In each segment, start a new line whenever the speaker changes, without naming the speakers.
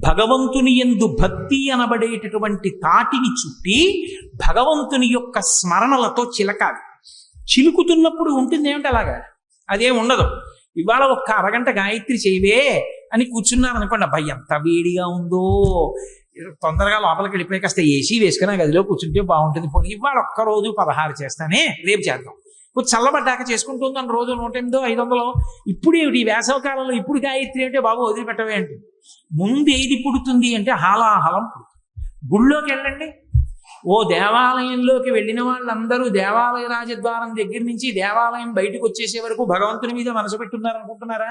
భగవంతుని యందు భక్తి అనబడేటటువంటి తాటిని చుట్టి భగవంతుని యొక్క స్మరణలతో చిలకాలి. చిలుకుతున్నప్పుడు ఉంటుంది ఏమిటి అలాగా, అదేం ఉండదు. ఇవాళ ఒక్క అరగంట గాయత్రి చేయవే అని కూర్చున్నారనుకోండి, అబ్బాయి ఎంత వేడిగా ఉందో, తొందరగా లోపలికి వెళ్ళిపోయి కాస్త ఏసీ వేసుకుని గదిలో కూర్చుంటే బాగుంటుంది, పోనీ ఇవాళ ఒక్కరోజు 16 చేస్తానే, రేపు చేద్దాం. కొంచెం చల్లబడ్డాక చేసుకుంటుందని రోజు 108, 500. ఇప్పుడు ఏమిటి వేసవ కాలంలో ఇప్పుడు గాయత్రి అంటే బాబు వదిలిపెట్టవే అంటే, ముందు ఏది పుడుతుంది అంటే హాలాహలం పుడుతుంది. గుళ్ళోకి వెళ్ళండి, ఓ దేవాలయంలోకి వెళ్ళిన వాళ్ళందరూ దేవాలయ రాజద్వారం దగ్గర నుంచి దేవాలయం బయటకు వచ్చేసే వరకు భగవంతుని మీద మనసు పెట్టున్నారనుకుంటున్నారా?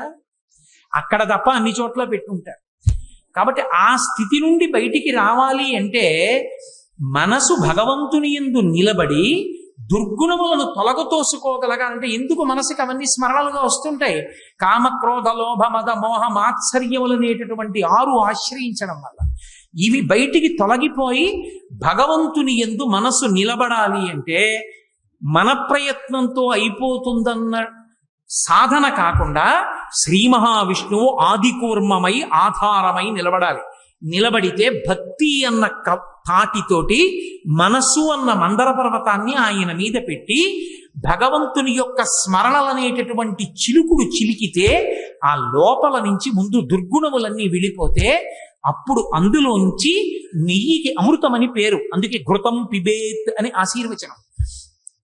అక్కడ తప్ప అన్ని చోట్ల పెట్టుంటారు. కాబట్టి ఆ స్థితి నుండి బయటికి రావాలి అంటే మనసు భగవంతుని యందు నిలబడి దుర్గుణములను తొలగతోసుకోగలగాలంటే, ఎందుకు మనసుకి అవన్నీ స్మరణలుగా వస్తుంటాయి? కామ క్రోధ లోభ మద మోహ మాత్సర్యములనేటటువంటి 6 ఆశ్రయించడం వల్ల ఇవి బయటికి తొలగిపోయి భగవంతుని యందు మనసు నిలబడాలి అంటే మన ప్రయత్నంతో అయిపోతుందన్న సాధన కాకుండా శ్రీ మహావిష్ణువు ఆదికూర్మమై ఆధారమై నిలబడాలి. నిలబడితే భక్తి అన్న తాటితోటి మనస్సు అన్న మందర పర్వతాన్ని ఆయన మీద పెట్టి భగవంతుని యొక్క స్మరణలనేటటువంటి చిలుకుడు చిలికితే ఆ లోపల నుంచి ముందు దుర్గుణములన్నీ విడిపోతే అప్పుడు అందులోంచి నెయ్యికి అమృతమని పేరు. అందుకే ఘృతం పిబేత్ అని ఆశీర్వచనం.